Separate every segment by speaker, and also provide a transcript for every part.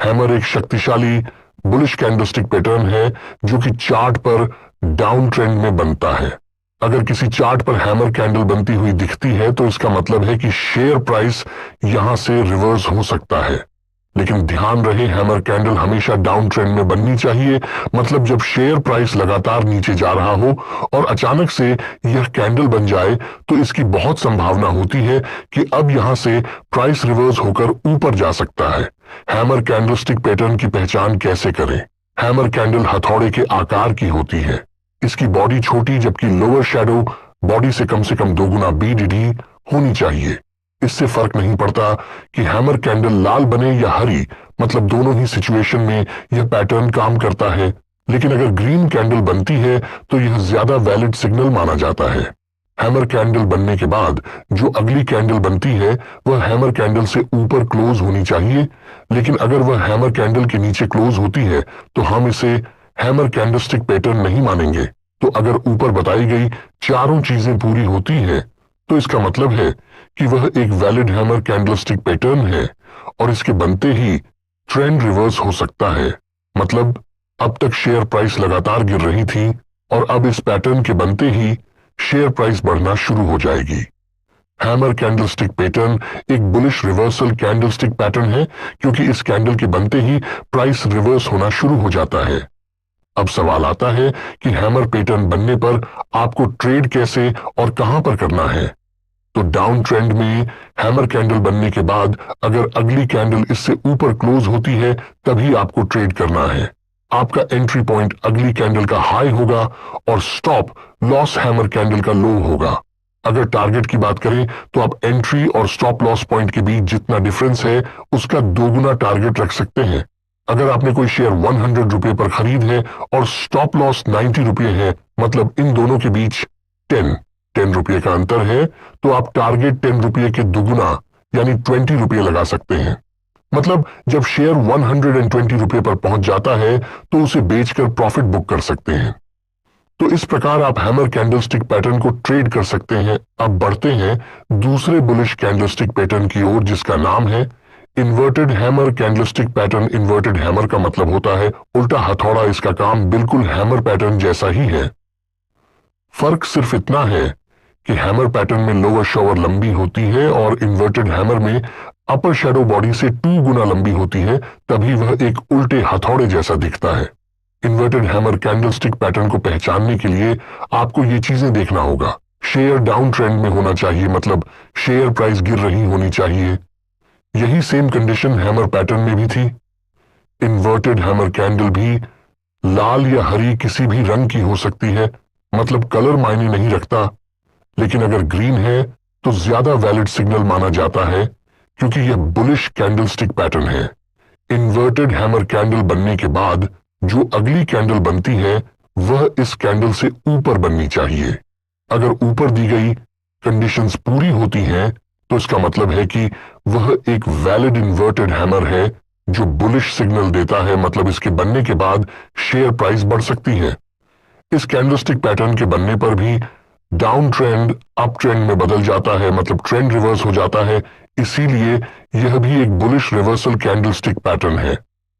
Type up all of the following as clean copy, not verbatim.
Speaker 1: Hammer एक शक्तिशाली bullish candlestick pattern है जो कि चार्ट पर डाउन ट्रेंड में बनता है। अगर किसी चार्ट पर हैमर कैंडल बनती हुई दिखती है तो इसका मतलब है कि शेयर प्राइस यहां से रिवर्स हो सकता है। लेकिन ध्यान रहे, हैमर कैंडल हमेशा डाउन ट्रेंड में बननी चाहिए। मतलब जब शेयर प्राइस लगातार नीचे जा रहा हो और अचानक से यह कैंडल बन जाए तो इसकी बहुत संभावना होती है कि अब यहां से प्राइस रिवर्स होकर ऊपर जा सकता है। हैमर कैंडलस्टिक पैटर्न की पहचान कैसे करें? हैमर कैंडल हथौड़े के आकार की होती है। इसकी बॉडी छोटी जबकि लोअर शैडो बॉडी से कम दोगुना BDD होनी चाहिए। इससे फर्क नहीं पड़ता कि हैमर कैंडल लाल बने या हरी, मतलब दोनों ही सिचुएशन में यह पैटर्न काम करता है। लेकिन अगर ग्रीन कैंडल बनती है तो यह ज्यादा वैलिड सिग्नल माना जाता है। हैमर कैंडल बनने के बाद जो अगली कैंडल बनती है वह हैमर कैंडल से ऊपर क्लोज होनी चाहिए। लेकिन अगर वह हैमर कैंडल के नीचे क्लोज होती है तो हम इसे हैमर कैंडलस्टिक पैटर्न नहीं मानेंगे। तो अगर ऊपर बताई गई चारों चीजें पूरी होती है तो इसका मतलब है कि वह एक वैलिड हैमर कैंडलस्टिक पैटर्न है और इसके बनते ही ट्रेंड रिवर्स हो सकता है। मतलब अब तक शेयर प्राइस लगातार गिर रही थी और अब इस पैटर्न के बनते ही शेयर प्राइस बढ़ना शुरू हो जाएगी। हैमर कैंडलस्टिक पैटर्न एक बुलिश रिवर्सल कैंडलस्टिक पैटर्न है क्योंकि इस कैंडल के बनते ही प्राइस रिवर्स होना शुरू हो जाता है। अब सवाल आता है कि हैमर पैटर्न बनने पर आपको ट्रेड कैसे और कहां पर करना है। तो डाउन ट्रेंड में हैमर कैंडल बनने के बाद अगर अगली कैंडल इससे ऊपर क्लोज होती है तभी आपको ट्रेड करना है। आपका एंट्री पॉइंट अगली कैंडल का हाई होगा और स्टॉप लॉस हैमर कैंडल का लो होगा। अगर टारगेट की बात करें तो आप एंट्री और स्टॉप लॉस पॉइंट के बीच जितना डिफरेंस है उसका दोगुना टारगेट रख सकते हैं। अगर आपने कोई शेयर 100 रुपए पर खरीद है और स्टॉप लॉस 90 रुपए है, मतलब इन दोनों के बीच 10 रुपए का अंतर है, तो आप टारगेट 10 रुपए के दुगुना यानी 20 रुपए लगा सकते हैं। मतलब जब शेयर 120 रुपए पर पहुंच जाता है तो उसे बेचकर प्रॉफिट बुक कर सकते हैं। तो इस प्रकार आप हैमर कैंडलस्टिक पैटर्न को ट्रेड कर सकते हैं। अब बढ़ते हैं दूसरे बुलिश कैंडलस्टिक पैटर्न की ओर जिसका नाम है inverted hammer candlestick pattern. Inverted hammer का मतलब होता है उल्टा हथौड़ा। इसका काम बिल्कुल हैमर पैटर्न जैसा ही है। फर्क सिर्फ इतना है कि हैमर पैटर्न में लोअर शॉवर लंबी होती है और इन्वर्टेड हैमर में अपर शैडो बॉडी से 2 गुना लंबी होती है, तभी वह एक उल्टे हथौड़े जैसा दिखता है। इन्वर्टेड हैमर कैंडलस्टिक पैटर्न को पहचानने के लिए आपको ये चीजें देखना होगा। शेयर डाउन ट्रेंड में होना चाहिए, मतलब शेयर प्राइस गिर रही होनी चाहिए। यही सेम कंडीशन हैमर पैटर्न में भी थी। इन्वर्टेड हैमर कैंडल भी लाल या हरी किसी भी रंग की हो सकती है, मतलब कलर मायने नहीं रखता। लेकिन अगर ग्रीन है तो ज्यादा वैलिड सिग्नल माना जाता है क्योंकि यह बुलिश कैंडलस्टिक पैटर्न है। इन्वर्टेड हैमर कैंडल बनने के बाद जो अगली कैंडल बनती है वह इस कैंडल से ऊपर बननी चाहिए। अगर ऊपर दी गई कंडीशंस पूरी होती हैं तो इसका मतलब है कि वह एक वैलिड इन्वर्टेड हैमर है जो बुलिश सिग्नल देता है। मतलब इसके बनने के बाद शेयर प्राइस बढ़ सकती है। इस कैंडलस्टिक पैटर्न के बनने पर भी डाउन ट्रेंड अप ट्रेंड में बदल जाता है, मतलब ट्रेंड रिवर्स हो जाता है। इसीलिए यह भी एक बुलिश रिवर्सल कैंडलस्टिक पैटर्न है।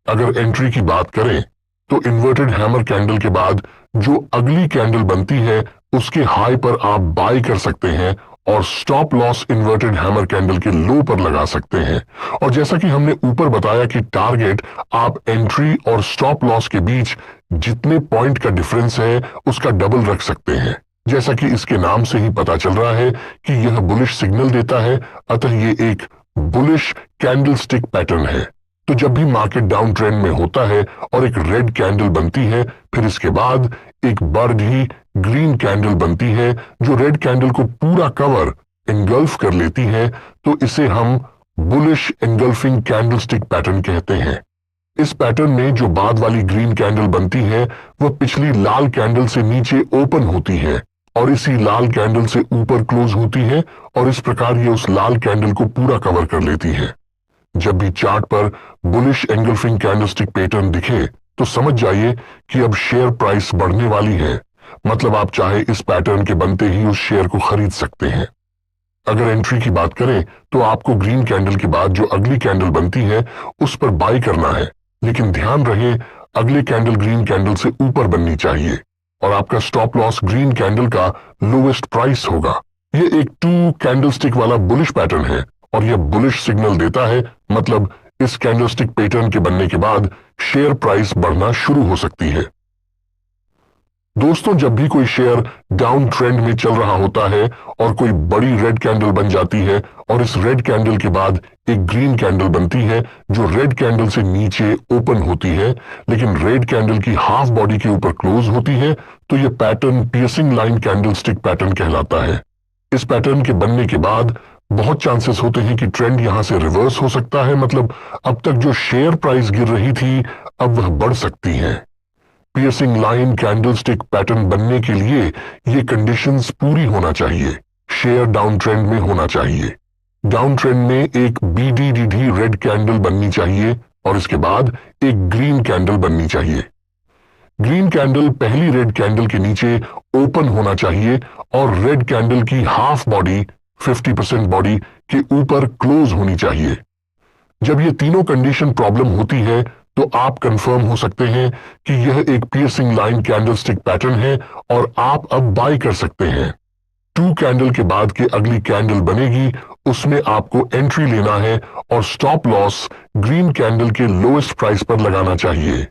Speaker 1: अगर एंट्री की बात करें तो इन्वर्टेड हैमर कैंडल के बाद जो अगली कैंडल बनती है उसके हाई पर आप बाय कर सकते हैं और stop loss inverted hammer candle के लो पर लगा सकते हैं। और जैसा कि हमने ऊपर बताया कि टारगेट आप एंट्री और स्टॉप लॉस के बीच जितने पॉइंट का डिफरेंस है उसका डबल रख सकते हैं। जैसा कि इसके नाम से ही पता चल रहा है कि यह बुलिश सिग्नल देता है, अतः ये एक बुलिश कैंडलस्टिक पैटर्न है। तो जब भी मार्केट डाउन ट्रेंड में होता है और एक रेड कैंडल बनती है, फिर इसके बाद एक बड़ी ग्रीन कैंडल बनती है जो रेड कैंडल को पूरा कवर एंगल्फ कर लेती है, तो इसे हम बुलिश एंगल्फिंग कैंडलस्टिक पैटर्न कहते हैं। इस पैटर्न में जो बाद वाली ग्रीन कैंडल बनती है वह पिछली लाल कैंडल से नीचे ओपन होती है और इसी लाल कैंडल से ऊपर क्लोज होती है और इस प्रकार ये उस लाल कैंडल को पूरा कवर कर लेती है। जब भी चार्ट पर बुलिश एंगल्फिंग कैंडलस्टिक पैटर्न दिखे तो समझ जाइए कि अब शेयर प्राइस बढ़ने वाली है। मतलब आप चाहे इस पैटर्न के बनते ही उस शेयर को खरीद सकते हैं। अगर एंट्री की बात करें तो आपको ग्रीन कैंडल के बाद जो अगली कैंडल बनती है उस पर बाय करना है, लेकिन ध्यान रहे अगले कैंडल ग्रीन कैंडल से ऊपर बननी चाहिए और आपका स्टॉप लॉस ग्रीन कैंडल का लोवेस्ट प्राइस होगा। यह एक 2 कैंडलस्टिक वाला बुलिश पैटर्न है और यह बुलिश सिग्नल देता है, मतलब इस कैंडलस्टिक पैटर्न के बनने के बाद शेयर प्राइस बढ़ना शुरू हो सकती है। दोस्तों, जब भी कोई शेयर डाउन ट्रेंड में चल रहा होता है और कोई बड़ी रेड कैंडल बन जाती है और इस रेड कैंडल के बाद एक ग्रीन कैंडल बनती है जो रेड कैंडल से नीचे ओपन होती है लेकिन रेड कैंडल की हाफ बॉडी के ऊपर क्लोज होती है, तो यह pattern piercing line candlestick pattern कहलाता है। इस पैटर्न के बनने के बाद बहुत चांसेस होते हैं कि ट्रेंड यहां से रिवर्स हो सकता है, मतलब अब तक जो शेयर प्राइस गिर रही थी अब वह बढ़ सकती है। पियर्सिंग लाइन कैंडलस्टिक पैटर्न बनने के लिए ये कंडीशंस पूरी होना चाहिए। शेयर डाउन ट्रेंड में होना चाहिए, डाउन ट्रेंड में एक BDDD रेड कैंडल बननी चाहिए और इसके बाद एक ग्रीन कैंडल बननी चाहिए। ग्रीन कैंडल पहली रेड कैंडल के नीचे ओपन होना चाहिए और रेड कैंडल की हाफ बॉडी 50% बॉडी के ऊपर क्लोज होनी चाहिए। जब ये तीनों कंडीशन प्रॉब्लम होती है तो आप कंफर्म हो सकते हैं कि यह एक पियर्सिंग लाइन कैंडलस्टिक पैटर्न है और आप अब बाय कर सकते हैं। 2 कैंडल के बाद के अगली कैंडल बनेगी, उसमें आपको एंट्री लेना है और स्टॉप लॉस ग्रीन कैंडल के लोएस्ट प्राइस पर लगाना चाहिए।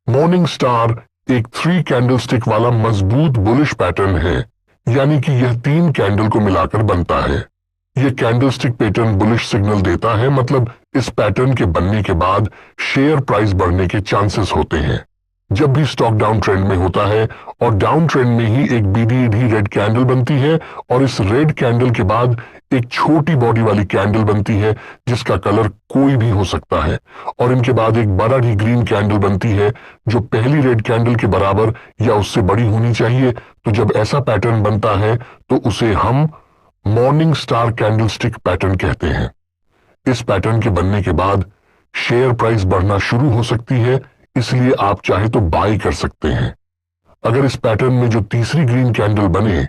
Speaker 1: मॉर्निंग स्टार एक 3 कैंडलस्टिक वाला मजबूत बुलिश पैटर्न है, यानी कि यह 3 कैंडल को मिलाकर बनता है। यह कैंडलस्टिक पैटर्न बुलिश सिग्नल देता है, मतलब इस पैटर्न के बनने के बाद शेयर प्राइस बढ़ने के चांसेस होते हैं। जब भी स्टॉक डाउन ट्रेंड में होता है और डाउन ट्रेंड में ही एक BDD रेड कैंडल बनती है और इस रेड कैंडल के बाद एक छोटी बॉडी वाली कैंडल बनती है जिसका कलर कोई भी हो सकता है और इनके बाद एक बड़ा ही ग्रीन कैंडल बनती है जो पहली रेड कैंडल के बराबर या उससे बड़ी होनी चाहिए। तो जब ऐसा पैटर्न बनता है तो उसे हम मॉर्निंग स्टार कैंडलस्टिक पैटर्न कहते हैं। इस पैटर्न के बनने के बाद शेयर प्राइस बढ़ना शुरू हो सकती है, इसलिए आप चाहे तो बाय कर सकते हैं। अगर इस पैटर्न में जो तीसरी ग्रीन कैंडल बने,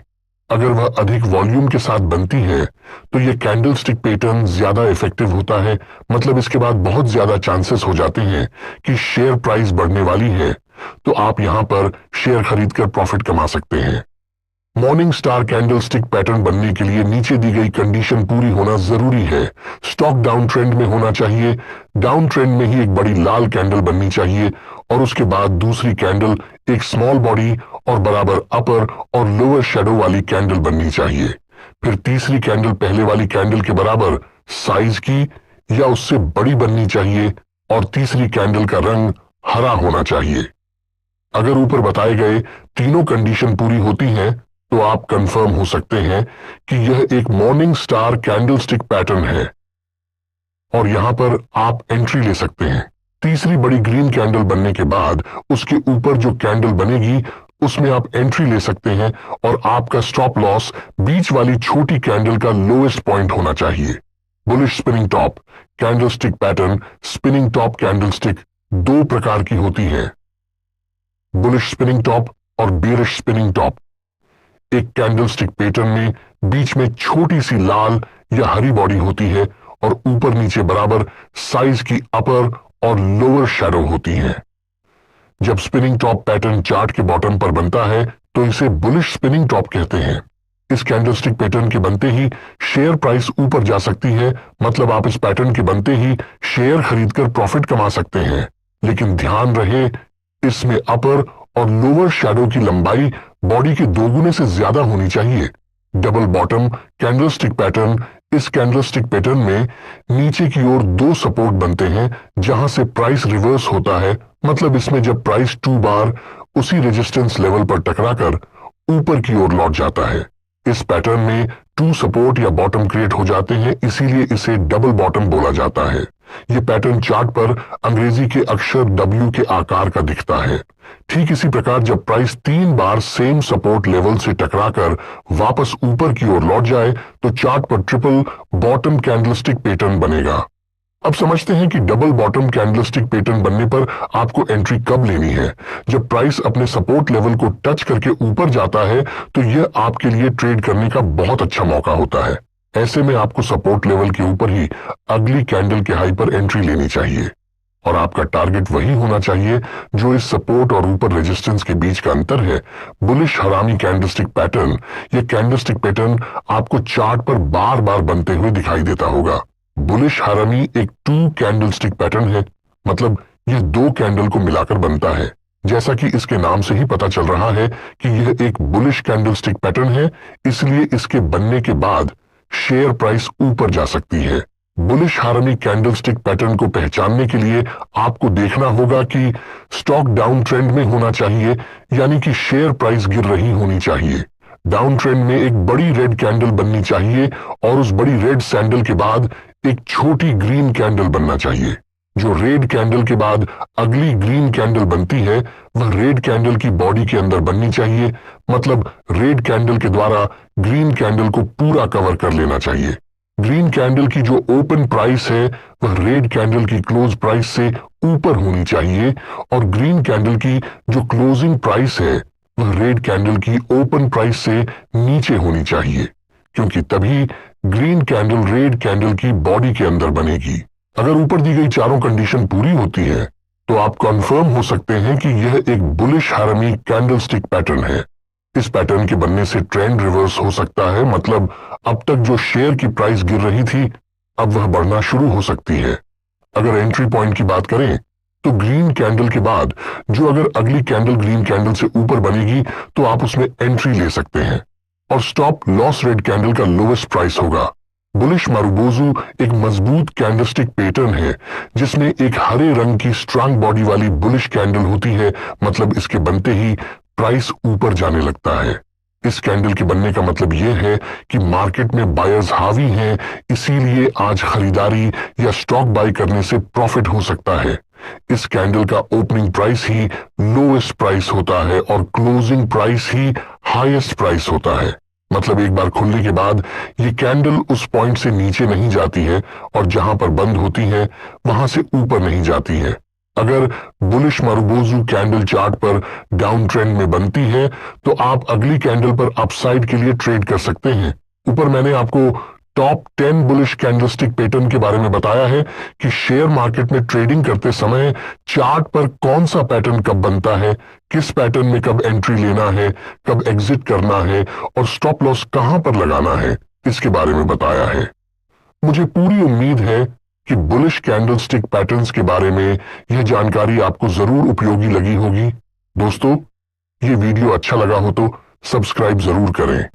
Speaker 1: अगर वह अधिक वॉल्यूम के साथ बनती है तो यह कैंडलस्टिक पैटर्न ज्यादा इफेक्टिव होता है, मतलब इसके बाद बहुत ज्यादा चांसेस हो जाते हैं कि शेयर प्राइस बढ़ने वाली है, तो आप यहां पर शेयर खरीदकर प्रॉफिट कमा सकते हैं। मॉर्निंग स्टार कैंडलस्टिक पैटर्न बनने के लिए नीचे दी गई कंडीशन पूरी होना जरूरी है। स्टॉक डाउन ट्रेंड में होना चाहिए, डाउन ट्रेंड में ही एक बड़ी लाल कैंडल बननी चाहिए और उसके बाद दूसरी कैंडल एक स्मॉल बॉडी और बराबर अपर और लोअर शेडो वाली कैंडल बननी चाहिए। फिर तीसरी कैंडल पहले वाली कैंडल के बराबर साइज की या उससे बड़ी बननी चाहिए और तीसरी कैंडल का रंग हरा होना चाहिए। अगर ऊपर बताए गए तीनों कंडीशन पूरी होती हैं तो आप कंफर्म हो सकते हैं कि यह एक मॉर्निंग स्टार कैंडलस्टिक पैटर्न है और यहां पर आप एंट्री ले सकते हैं। तीसरी बड़ी ग्रीन कैंडल बनने के बाद उसके ऊपर जो कैंडल बनेगी उसमें आप एंट्री ले सकते हैं और आपका स्टॉप लॉस बीच वाली छोटी कैंडल का लोएस्ट पॉइंट होना चाहिए। Bullish spinning top candlestick pattern spinning top candlestick 2 प्रकार की होती है, बुलिश स्पिनिंग टॉप और बेरिश स्पिनिंग टॉप। एक कैंडलस्टिक पैटर्न में बीच में छोटी सी लाल या हरी बॉडी होती है और ऊपर नीचे बराबर साइज की अपर और लोअर शैडो होती है। जब स्पिनिंग टॉप पैटर्न चार्ट के बॉटम पर बनता है तो इसे बुलिश स्पिनिंग टॉप कहते हैं। इस कैंडलस्टिक पैटर्न के बनते ही शेयर प्राइस ऊपर जा सकती है, मतलब आप इस पैटर्न के बनते ही शेयर खरीदकर प्रॉफिट कमा सकते हैं, लेकिन ध्यान रहे इसमें अपर और लोअर शैडो की लंबाई बॉडी के 2 गुने से ज्यादा होनी चाहिए। डबल बॉटम कैंडलस्टिक पैटर्न, इस कैंडलस्टिक पैटर्न में नीचे की ओर 2 सपोर्ट बनते हैं जहां से प्राइस रिवर्स होता है, मतलब इसमें जब प्राइस 2 बार उसी रेजिस्टेंस लेवल पर टकराकर ऊपर की ओर लौट जाता है। इस पैटर्न में 2 सपोर्ट या बॉटम क्रिएट हो जाते हैं, इसीलिए इसे डबल बॉटम बोला जाता है। यह पैटर्न चार्ट पर अंग्रेजी के अक्षर W के आकार का दिखता है। ठीक इसी प्रकार जब प्राइस 3 बार सेम सपोर्ट लेवल से टकराकर वापस ऊपर की ओर लौट जाए तो चार्ट पर ट्रिपल बॉटम कैंडलस्टिक पैटर्न बनेगा। अब समझते हैं कि डबल बॉटम कैंडलस्टिक पैटर्न बनने पर आपको एंट्री कब लेनी है। जब प्राइस अपने सपोर्ट लेवल को टच करके ऊपर जाता है तो यह आपके लिए ट्रेड करने का बहुत अच्छा मौका होता है। ऐसे में आपको सपोर्ट लेवल के ऊपर ही अगली कैंडल के हाई पर एंट्री लेनी चाहिए और आपका टारगेट वही होना चाहिए जो इस सपोर्ट और ऊपर रेजिस्टेंस के बीच का अंतर है। बुलिश हरामी कैंडलस्टिक पैटर्न, यह कैंडलस्टिक पैटर्न आपको चार्ट पर बार बार बनते हुए दिखाई देता होगा। बुलिश हरामी एक 2 कैंडलस्टिक पैटर्न है, मतलब यह 2 कैंडल को मिलाकर बनता है। जैसा कि इसके नाम से ही पता चल रहा है कि यह एक बुलिश कैंडलस्टिक पैटर्न है, इसलिए इसके बनने के बाद शेयर प्राइस ऊपर जा सकती है। बुलिश हार्मनी कैंडलस्टिक पैटर्न को पहचानने के लिए आपको देखना होगा कि स्टॉक डाउन ट्रेंड में होना चाहिए, यानी कि शेयर प्राइस गिर रही होनी चाहिए। डाउन ट्रेंड में एक बड़ी रेड कैंडल बननी चाहिए और उस बड़ी रेड सैंडल के बाद एक छोटी ग्रीन कैंडल बनना चाहिए। जो रेड कैंडल के बाद अगली ग्रीन कैंडल बनती है वह रेड कैंडल की बॉडी के अंदर बननी चाहिए, मतलब रेड कैंडल के द्वारा ग्रीन कैंडल को पूरा कवर कर लेना चाहिए। ग्रीन कैंडल की जो ओपन प्राइस है वह रेड कैंडल की क्लोज प्राइस से ऊपर होनी चाहिए और ग्रीन कैंडल की जो क्लोजिंग प्राइस है वह रेड कैंडल की ओपन प्राइस से नीचे होनी चाहिए, क्योंकि तभी ग्रीन कैंडल रेड कैंडल की बॉडी के अंदर बनेगी। अगर ऊपर दी गई चारों कंडीशन पूरी होती है तो आप कंफर्म हो सकते हैं कि यह एक बुलिश हार्मनी कैंडलस्टिक पैटर्न है। इस पैटर्न के बनने से ट्रेंड रिवर्स हो सकता है, मतलब अब तक जो शेयर की प्राइस गिर रही थी अब वह बढ़ना शुरू हो सकती है। अगर एंट्री पॉइंट की बात करें तो ग्रीन कैंडल के बाद जो अगर अगली कैंडल ग्रीन कैंडल से ऊपर बनेगी तो आप उसमें एंट्री ले सकते हैं और स्टॉप लॉस रेड कैंडल का लोएस्ट प्राइस होगा। बुलिश मारुबोजू एक मजबूत कैंडलस्टिक पैटर्न है जिसमें एक हरे रंग की स्ट्रांग बॉडी वाली बुलिश कैंडल होती है, मतलब इसके बनते ही प्राइस ऊपर जाने लगता है। इस कैंडल के बनने का मतलब यह है कि मार्केट में बायर्स हावी हैं, इसीलिए आज खरीदारी या स्टॉक बाय करने से प्रॉफिट हो सकता है। इस कैंडल का ओपनिंग प्राइस ही लोएस्ट प्राइस होता है और क्लोजिंग प्राइस ही हाईएस्ट प्राइस होता है, मतलब एक बार खुलने के बाद ये कैंडल उस पॉइंट से नीचे नहीं जाती है और जहां पर बंद होती है वहां से ऊपर नहीं जाती है। अगर बुलिश मारुबोजू कैंडल चार्ट पर डाउन ट्रेंड में बनती है तो आप अगली कैंडल पर अपसाइड के लिए ट्रेड कर सकते हैं। ऊपर मैंने आपको टॉप 10 बुलिश कैंडलस्टिक पैटर्न के बारे में बताया है कि शेयर मार्केट में ट्रेडिंग करते समय चार्ट पर कौन सा पैटर्न कब बनता है, किस पैटर्न में कब एंट्री लेना है, कब एग्जिट करना है और स्टॉप लॉस कहां पर लगाना है, इसके बारे में बताया है। मुझे पूरी उम्मीद है कि बुलिश कैंडलस्टिक पैटर्न्स के बारे में यह जानकारी आपको जरूर उपयोगी लगी होगी। दोस्तों, ये वीडियो अच्छा लगा हो तो सब्सक्राइब जरूर करें।